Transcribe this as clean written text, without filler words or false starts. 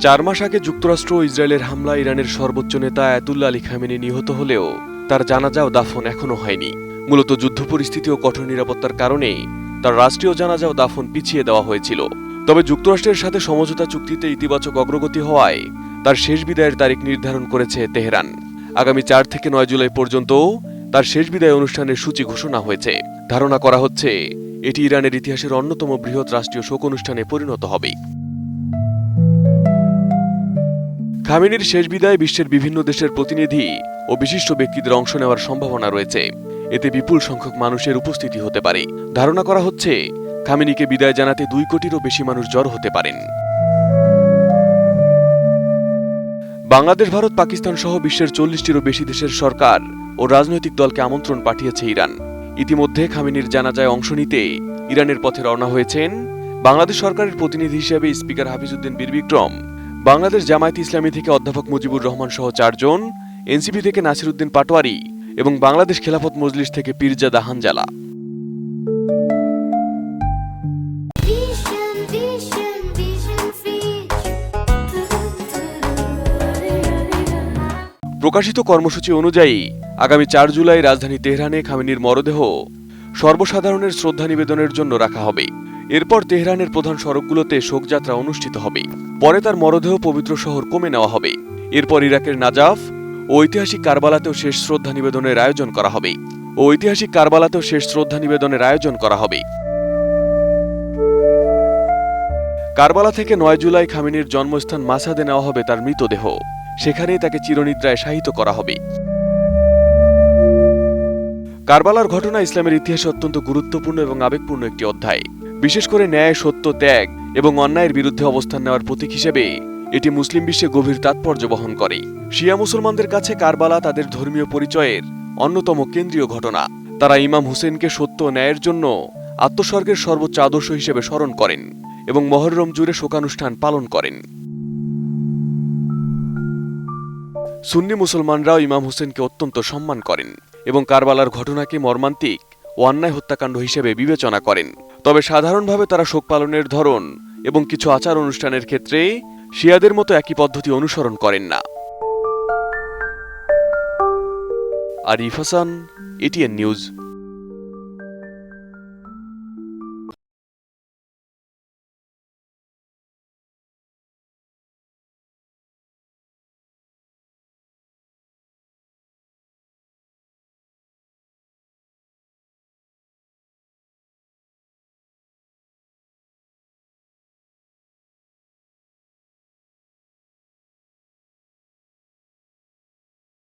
4 মাস আগে যুক্তরাষ্ট্র ও ইসরায়েলের হামলায় ইরানের সর্বোচ্চ নেতা আয়াতুল্লাহ আলী খামেনি নিহত হলেও তার জানাজা ও দাফন এখনো হয়নি। মূলত যুদ্ধ পরিস্থিতি ও কঠোর নিরাপত্তার কারণে তার রাষ্ট্রীয় জানাজা ও দাফন পিছিয়ে দেওয়া হয়েছিল। তবে যুক্তরাষ্ট্রের সাথে সমঝোতা চুক্তিতে ইতিবাচক অগ্রগতি হওয়ায় তার শেষ বিদায়ের তারিখ নির্ধারণ করেছে তেহরান। আগামী 4 থেকে 9 জুলাই পর্যন্ত তার শেষ বিদায় অনুষ্ঠানের সূচি ঘোষণা হয়েছে। ধারণা করা হচ্ছে এটি ইরানের ইতিহাসের অন্যতম বৃহৎ রাষ্ট্রীয় শোক অনুষ্ঠানে পরিণত হবে। খামেনির শেষ বিদায়ে বিশ্বের বিভিন্ন দেশের প্রতিনিধি ও বিশিষ্ট ব্যক্তিদের অংশ নেওয়ার সম্ভাবনা রয়েছে। এতে বিপুল সংখ্যক মানুষের উপস্থিতি হতে পারে। ধারণা করা হচ্ছে খামেনিকে বিদায় জানাতে 2 কোটিরও বেশি মানুষ জড়ো হতে পারেন। বাংলাদেশ, ভারত, পাকিস্তান সহ বিশ্বের 40টিরও বেশি দেশের সরকার ও রাজনৈতিক দলকে আমন্ত্রণ পাঠিয়েছে ইরান। ইতিমধ্যে খামেনির জানাজায় অংশ নিতে ইরানের পথে রওনা হয়েছেন বাংলাদেশ সরকারের প্রতিনিধি হিসেবে স্পিকার হাফিজউদ্দিন বীর বিক্রম, বাংলাদেশ জামায়াতে ইসলামী থেকে অধ্যাপক মুজিবুর রহমান সহ 4 জন, এনসিপি থেকে নাসির উদ্দিন পাটোয়ারি এবং বাংলাদেশ খেলাফত মজলিস থেকে পীরজাদা হানজালা। প্রকাশিত কর্মসূচি অনুযায়ী আগামী 4 জুলাই রাজধানী তেহরানে খামেনির মরদেহ সর্বসাধারণের শ্রদ্ধা নিবেদনের জন্য রাখা হবে। এরপর তেহরানের প্রধান সড়কগুলোতে শোকযাত্রা অনুষ্ঠিত হবে। পরে তার মরদেহ পবিত্র শহর কোমে নেওয়া হবে। এরপর ইরাকের নাজাফ ও ঐতিহাসিক কারবালাতেও শেষ শ্রদ্ধা নিবেদনের আয়োজন করা হবে। কারবালা থেকে 9 জুলাই খামেনির জন্মস্থান মাসাদে নেওয়া হবে তার মৃতদেহ। সেখানেই তাকে চিরনিদ্রায় শায়িত করা হবে। কারবালার ঘটনা ইসলামের ইতিহাসে অত্যন্ত গুরুত্বপূর্ণ এবং আবেগপূর্ণ একটি অধ্যায়। বিশেষ করে ন্যায়, সত্য, ত্যাগ এবং অন্যায়ের বিরুদ্ধে অবস্থান নেওয়ার প্রতীক হিসেবে এটি মুসলিম বিশ্বে গভীর তাৎপর্য বহন করে। শিয়া মুসলমানদের কাছে কারবালা তাদের ধর্মীয় পরিচয়ের অন্যতম কেন্দ্রীয় ঘটনা। তারা ইমাম হুসেনকে সত্য ও ন্যায়ের জন্য আত্মস্বর্গের সর্বোচ্চ আদর্শ হিসেবে স্মরণ করেন এবং মহররম জুড়ে শোকানুষ্ঠান পালন করেন। সুন্নি মুসলমানরাও ইমাম হুসেনকে অত্যন্ত সম্মান করেন এবং কারবালার ঘটনাকে মর্মান্তিক ও অন্যায় হত্যাকাণ্ড হিসেবে বিবেচনা করেন। তবে সাধারণভাবে তারা শোক পালনের ধরন এবং কিছু আচার অনুষ্ঠানের ক্ষেত্রে শিয়াদের মতো একই পদ্ধতি অনুসরণ করেন না। Arif Hasan, ATN news.